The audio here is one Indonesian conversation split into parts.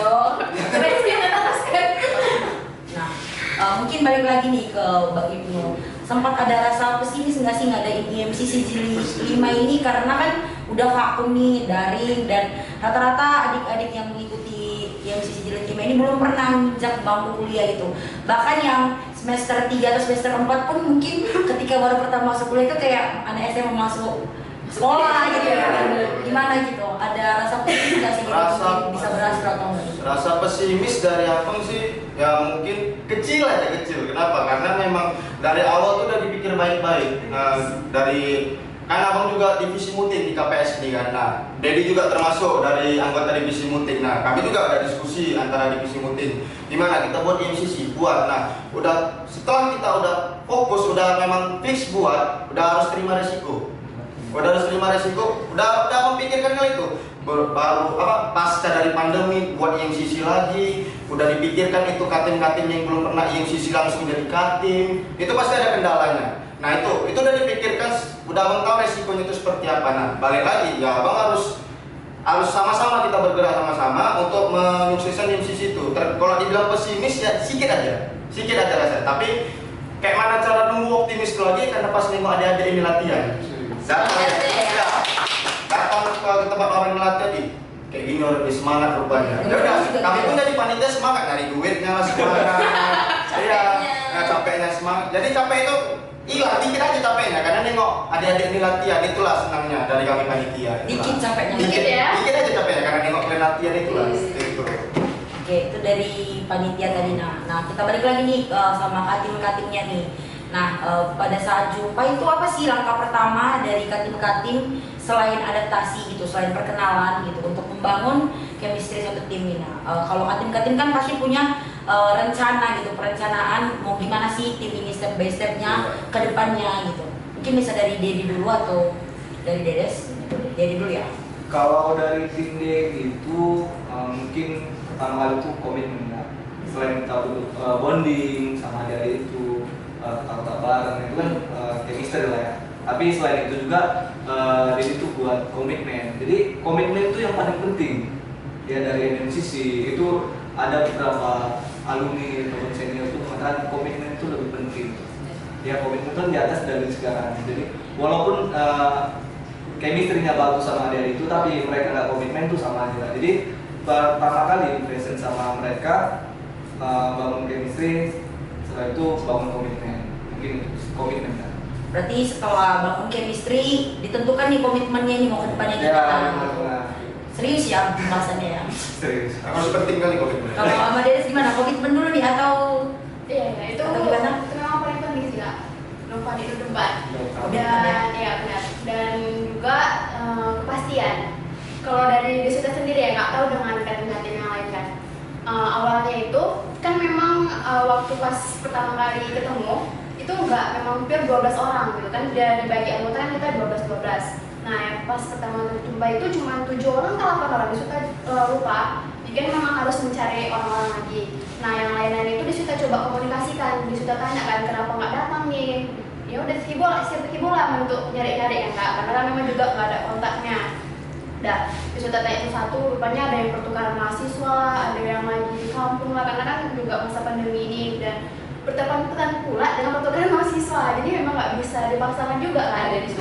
dong. Coba diceritakan. Nah, mungkin balik lagi nih ke Mbak Ibnu. Sempat ada rasa pesimis nggak sih ngadain IMCC Jilid 5 ini karena kan udah vakum nih, daring, dan rata-rata adik-adik yang mengikuti IMCC Jilid 5 ini belum pernah menginjak bangku kuliah itu. Bahkan yang semester 3 atau semester 4 pun mungkin ketika baru pertama masuk kuliah itu kayak anak SMA masuk sekolah gitu ya. Gimana gitu? Ada rasa pesimis nggak sih gitu? Bisa berhasil atau enggak? Rasa pesimis dari Abang sih ya mungkin kecil aja. Kenapa? Karena memang dari awal tuh udah dipikir baik-baik. Kan Abang juga divisi muting di KPS ini kan. Nah, Dedi juga termasuk dari anggota divisi muting. Nah, kami juga ada diskusi antara divisi muting. Gimana kita buat MCC buat. Nah, setelah kita udah fokus, udah memang fix buat, udah harus terima resiko. Udah memikirkan hal itu. Baru pasca dari pandemi buat IMCC lagi, udah dipikirkan itu katim-katim yang belum pernah IMCC langsung jadi katim, itu pasti ada kendalanya. Nah itu udah dipikirkan, udah Abang tahu resikonya itu seperti apa. Nah balik lagi ya Abang harus sama-sama kita bergerak sama-sama untuk menyukseskan IMCC itu. Kalau dibilang pesimis ya sedikit aja rasanya. Tapi kayak mana cara nunggu optimis lagi karena pas nengok adik-adik ini latihan. Datang ke tempat orang latihan di kayak gini orang lebih semangat rupanya. Ya udah, kami pun jadi panitia semangat dari duitnya lah semangat. Iya, capeknya semangat. Jadi capek itu hilang dikit aja capeknya karena nengok adik-adik ini latihan, itulah senangnya dari kami panitia. Dikit capeknya. Dikit aja capeknya karena nengok kalian latihan itulah. Oke, itu dari panitia tadi. Nah kita balik lagi nih sama katim-katimnya nih. Nah, pada saat jumpa itu apa sih langkah pertama dari katim-katim selain adaptasi gitu, selain perkenalan gitu untuk membangun chemistry satu tim ini? Nah, kalau katim-katim kan pasti punya rencana gitu, perencanaan mau gimana sih tim ini step by stepnya ke depannya gitu. Mungkin bisa dari Dedi dulu atau dari Dedes? Dedi dulu ya. Kalau dari tim D itu mungkin pertama kali itu komitmen ya. Selain kita bonding sama dia itu kata bareng itu kan chemistry lah ya. Tapi selain itu juga dia itu buat komitmen. Jadi komitmen itu yang paling penting ya dari MCC. Itu ada beberapa alumni ataupun senior itu mengatakan komitmen itu lebih penting. Ya komitmen itu di atas dari sekarang. Jadi walaupun chemistry-nya bagus sama dia itu, tapi mereka nggak komitmen itu sama aja. Jadi pertama kali present sama mereka bangun chemistry. Setelah itu bangun komitmen, mungkin komitmen kan. Berarti setelah bangun chemistry ditentukan nih komitmennya ini mau ke depannya gimana? Serius ya pembahasannya ya? Serius. Harus penting kali komitmen. Kalau sama Dedes gimana? Komitmen dulu nih atau? Iya itu gimana? Itu memang paling penting sih kak. Lupa itu debat. Dan ya benar. Dan juga kepastian. Kalau dari Desuta sendiri ya nggak tahu dengan katim-katim yang lain kan. Awalnya itu kan memang waktu pas pertama kali ketemu itu memang hampir 12 orang gitu kan, udah dibagi anggota kan kita 12. Nah yang pas pertama jumpa itu cuma 7 orang atau 8 orang, disuka lupa. Jadi memang harus mencari orang-orang lagi. Nah yang lain-lain itu disuka coba komunikasikan, disuka tanya kan kenapa nggak datang nih. Ya udah hibur lah untuk nyari-nyari ya kak, karena kan memang juga nggak ada kontaknya. Udah, disuka tanya itu satu, rupanya ada yang pertukaran mahasiswa, ada yang lagi di kampung lah, karena kan juga masa pandemi ini dan bertepatan pula dengan pertukaran mahasiswa, jadi memang nggak bisa dipaksakan juga kan. ada di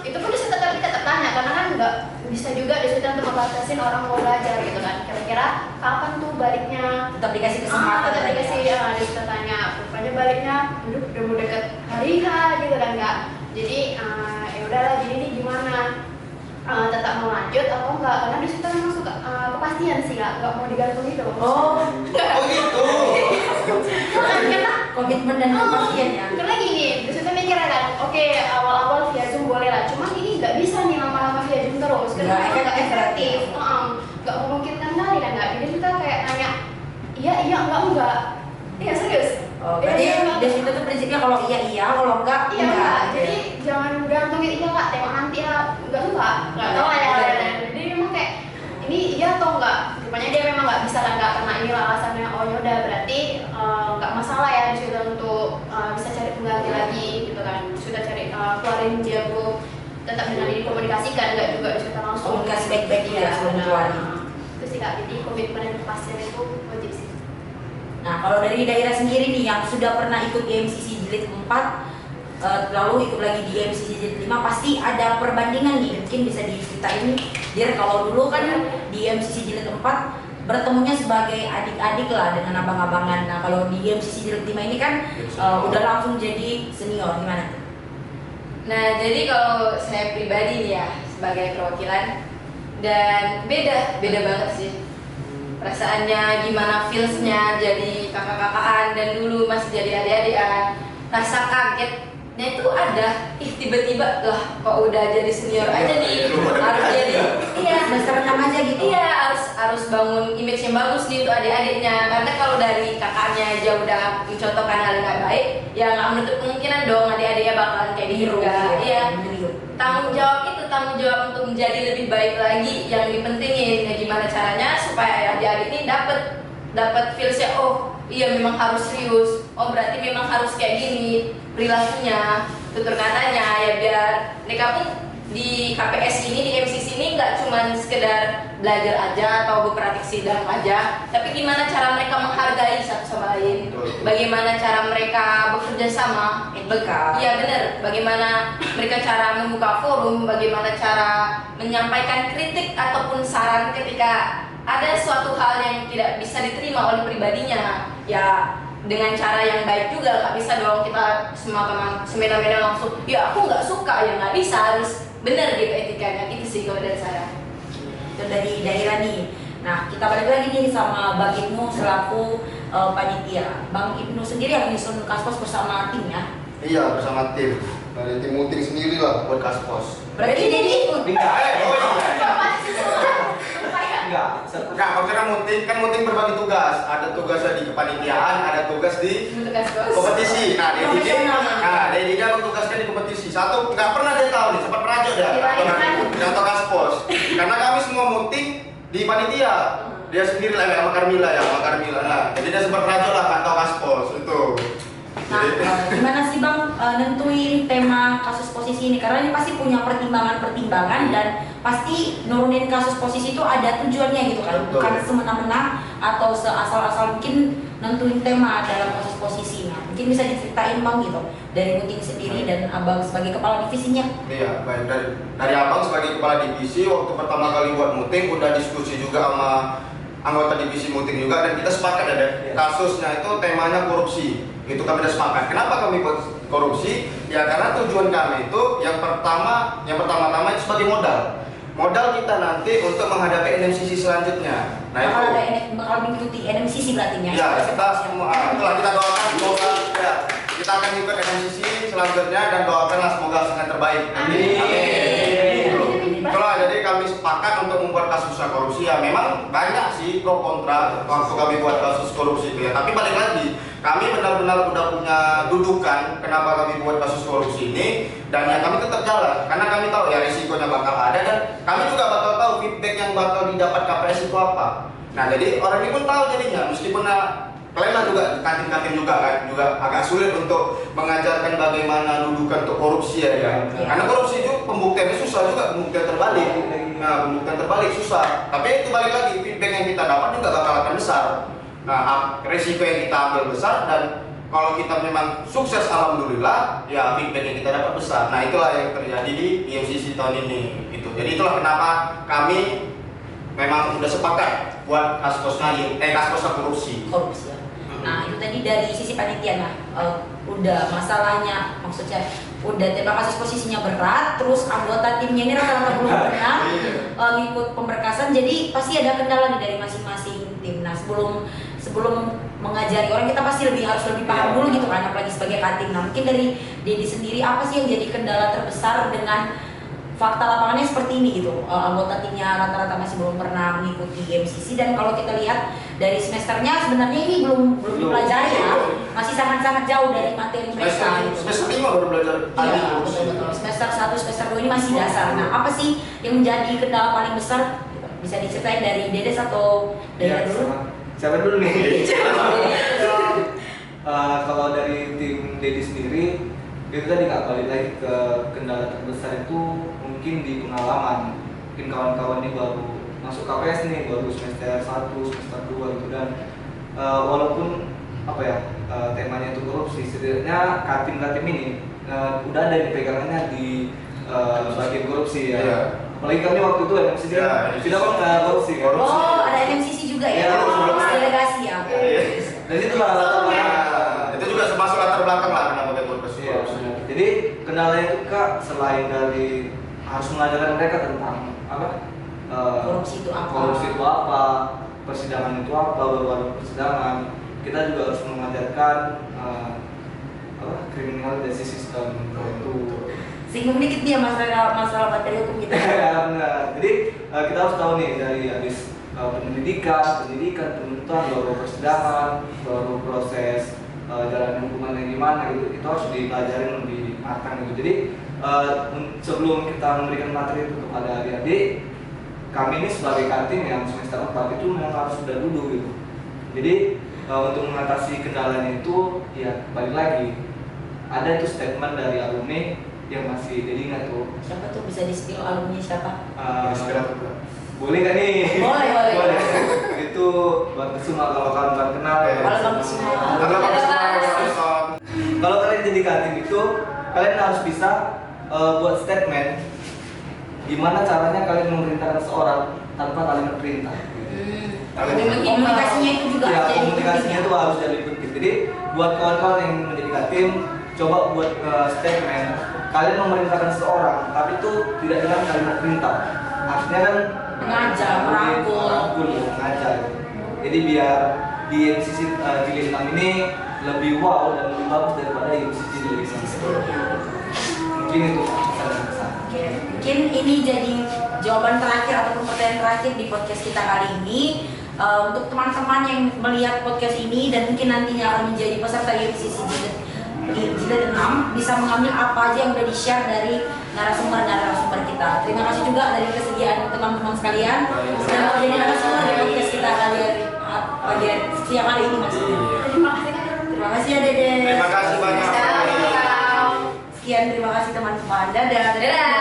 Itu pun disuka tapi tetap tanya, karena kan nggak bisa juga disuka untuk membatasin orang mau belajar gitu kan. Kira-kira kapan tuh baliknya? tetap dikasih kesempatan. Tetap dikasih disuka tanya. Rupanya baliknya, udah mau deket hari H gitu kan kak. Jadi ya udahlah, jadi ini gimana? Tetap mau lanjut atau enggak? Karena di situ memang suka kepastian sih nggak mau digantung gitu. Oh gitu. Karena komitmen dan kepastian ya. karena gini, di situ mikir kan, oke awal-awal via Zoom boleh lah, cuman ini nggak bisa nih lama-lama via Zoom terus, karena nggak efektif, nggak memungkinkan kali kan nggak. Jadi kita kayak nanya, iya enggak, iya serius. Oh, berarti di situ tuh prinsipnya kalau iya, kalau enggak enggak. Jadi jangan gantungin iya kak, tengok nanti lah, nggak tahu lah ya. Jadi memang kayak ini iya atau enggak. Rupanya dia memang nggak bisa kan nggak, karena ini alasannya. Oh yaudah berarti nggak masalah ya di situ untuk bisa cari pengganti lagi gitu kan. Sudah cari keluarin dia bu tetap dengan dikomunikasikan, nggak juga di situ langsung komunikasi baik-baik ya sebelum keluarin. Itu sih Kak, jadi komitmen dan kepastian itu wajib sih. Nah, kalau dari daerah sendiri nih yang sudah pernah ikut di MCC Jilid 4 lalu ikut lagi di MCC Jilid 5 pasti ada perbandingan nih. Mungkin bisa diceritain Dir, kalau dulu kan di MCC Jilid 4 bertemunya sebagai adik-adik lah dengan abang-abangan. Nah, kalau di MCC Jilid 5 ini kan udah langsung jadi senior, gimana? Nah, jadi kalau saya pribadi nih ya sebagai perwakilan dan beda banget sih perasaannya, gimana feelsnya jadi kakak-kakaan dan dulu masih jadi adik-adikan. Rasa kagetnya itu ada, tiba-tiba lah kok udah jadi senior aja nih, harus jadi semester 6 aja gitu. iya harus bangun image yang bagus nih untuk adik-adiknya, karena kalau dari kakaknya aja udah mencontohkan hal yang nggak baik, ya nggak menutup kemungkinan dong adik-adiknya bakalan kayak dia juga. Iya, tanggung jawab untuk menjadi lebih baik lagi yang dipentingin. Ya gimana caranya supaya adik-adik ini dapat feelsnya, oh iya memang harus serius, oh berarti memang harus kayak gini perilakunya, tutur katanya, ya biar mereka pun di KPS ini, di MCC ini nggak cuma sekedar belajar aja atau berpraktik sidang aja, tapi gimana cara mereka menghargai satu sama lain, bagaimana cara mereka bekerja sama, iya benar, bagaimana mereka cara membuka forum, bagaimana cara menyampaikan kritik ataupun saran ketika ada suatu hal yang tidak bisa diterima oleh pribadinya, ya dengan cara yang baik juga. Nggak bisa dong kita semena-mena langsung ya aku nggak suka, ya nggak bisa, harus benar gitu etikanya. Itu sih kalau dari saya. Itu dari daerah nih. Nah, kita balik lagi nih sama Bang Ibnu selaku panitia. Bang Ibnu sendiri yang nyusun Kaspos bersama tim ya? Iya, bersama tim. Dari tim Muting sendiri lah buat Kaspos. Berarti jadi ikut? Enggak, Maksudnya Muting berbagi tugas. Ada tugasnya di kepanitiaan, ada tugas di kompetisi. Nah, Dedi dia mentugaskan di kompetisi. Satu, nggak pernah dia tahu nih, sempat merajuk dia atau Kaspos. Karena kami semua Muting di panitia. Dia sendiri lah sama Carmila. Nah, jadi dia sempat merajuk lah atau Kaspos itu. Nah, gimana sih Bang nentuin tema kasus posisi ini? Karena ini pasti punya pertimbangan dan pasti nurunin kasus posisi itu ada tujuannya gitu kan, bukan semena-mena atau seasal-asal mungkin nentuin tema dalam kasus posisi. Nah, mungkin bisa diceritain Bang gitu dari Muting sendiri dan Abang sebagai kepala divisinya. Iya, baik, dari Abang sebagai kepala divisi waktu pertama kali buat Muting udah diskusi juga sama anggota divisi Muting juga, dan kita sepakat ada kasusnya itu temanya korupsi. Itu kami sudah sepakat. Kenapa kami buat korupsi? Ya karena tujuan kami itu yang pertama-tama itu sebagai modal kita nanti untuk menghadapi NMCC selanjutnya. Nah itu bakal mengikuti NMCC berarti ya? Ya, kita semua itulah kita doakan semoga ya, kita akan ikut NMCC selanjutnya dan doakanlah semoga hasil yang terbaik. Amin. Itulah, jadi kami sepakat untuk membuat kasus korupsi. Ya memang banyak sih pro kontra waktu kami buat kasus korupsi itu ya. Tapi balik lagi, kami benar-benar udah punya dudukan kenapa kami buat kasus korupsi ini, dan ya kami tetap jalan karena kami tahu ya risikonya bakal ada, dan kami juga bakal tahu feedback yang bakal didapat KPS itu apa. Nah jadi orang ini pun tahu jadinya, meskipun kalian lah juga kantin-kantin juga kan, juga agak sulit untuk mengajarkan bagaimana dudukan untuk korupsi ya kan. Karena korupsi itu pembuktiannya susah juga, pembuktian terbalik. Nah pembuktian terbalik susah, tapi itu balik lagi feedback yang kita dapat juga bakal akan besar. Nah, resiko yang kita ambil besar, dan kalau kita memang sukses alhamdulillah, ya feedback yang kita dapat besar. Nah, itulah yang terjadi di IMCC tahun ini. Gitu. Jadi itulah kenapa kami memang sudah sepakat buat kasus-kasus korupsi. Korupsi. Nah, itu tadi dari sisi panitia lah. Udah masalahnya, maksudnya udah tema kasus posisinya berat, terus anggota timnya ini rata-rata belum pernah ngikut pemberkasan, jadi pasti ada kendala nih dari masing-masing tim. Nah, sebelum mengajari orang, kita pasti harus lebih paham dulu gitu kan, apalagi sebagai kating. Nah, mungkin dari Dedi sendiri apa sih yang jadi kendala terbesar dengan fakta lapangannya seperti ini gitu? Anggota timnya rata-rata masih belum pernah mengikuti MCC, dan kalau kita lihat dari semesternya sebenarnya ini belum dipelajari ya, masih sangat-sangat jauh dari materi mereka. Semester 5 baru belajar. Iya, betul. Semester 1, semester 2 ini masih dasar. Nah, apa sih yang menjadi kendala paling besar? Bisa diceritain dari Dedes atau dari dulu? Siapa dulu nih? Kalau dari tim Dedi sendiri, itu tadi nggak balik lagi ke kendala terbesar itu mungkin di pengalaman. mungkin kawan-kawan ini baru masuk KPS nih, baru semester 1, semester 2 gitu, dan walaupun apa ya temanya itu korupsi, setidaknya katim-katim ini udah ada nih pegangannya di bagian korupsi ya. Iya. Apalagi kami waktu itu MCC Ya, tidak kok nggak korupsi kan? Oh, ada NMCC juga ya? Iya, Oh, ada. delegasi ya? Iya. Dan itu lah latar belakang. Itu juga termasuk latar belakang lah kenapa dia korupsi. Iya, benar. Jadi kendalanya itu Kak, selain dari harus mengajarkan mereka tentang apa? Korupsi itu apa? Korupsi itu apa? Persidangan itu apa? Baru persidangan. Kita juga harus mengajarkan apa? Kriminalisasi sistem itu. Singgung dikit dia masalah materi hukum kita. Ya benar. Jadi kita harus tahu nih dari habis pendidikan, penuntutan, baru persidangan, baru proses jalan hukuman yang gimana gitu, itu harus dipelajarin lebih matang gitu. Jadi sebelum kita memberikan materi itu kepada adik-adik, kami ini sebagai kantin yang semester 4 itu memang harus sudah dulu gitu. Jadi untuk mengatasi kendalanya itu ya balik lagi ada itu statement dari alumni yang masih jadi ingat tuh. Siapa tuh, bisa di-spill alumni siapa? Inspiratif juga. Boleh kan nih? Boleh. Itu Bang Kesuma kalau kalian kenal ya. Kalau Bang Kesuma. Karena bagus Kalau kalian jadi kantin itu, kalian harus bisa buat statement gimana caranya kalian memerintahkan seorang tanpa kalimat perintah. Komunikasinya itu juga Ya, jadi komunikasinya itu harus jadi penting. Jadi buat kawan-kawan yang menjadi kantin, coba buat statement kalian memerintahkan seseorang, tapi itu tidak dengan kalimat perintah. Artinya kan Mengajak, merangkul. mengajak. Jadi biar di MCC jilid 6 ini lebih wow dan lebih bagus daripada MCC jilid 5. Mungkin itu pesan-pesan. Oke, mungkin ini jadi jawaban terakhir ataupun pertanyaan terakhir di podcast kita kali ini. Untuk teman-teman yang melihat podcast ini dan mungkin nantinya akan menjadi peserta UMCC Jilid 6, bisa mengambil apa aja yang udah di-share dari narasumber kita. Terima kasih juga dari kesediaan teman-teman sekalian sudah mau jadi narasumber di podcast kita pada siang hari ini maksudnya. Terima kasih Kak. Terima kasih ya Dede. Terima kasih banyak. Sekian, terima kasih teman-teman. Dadah. Dadah.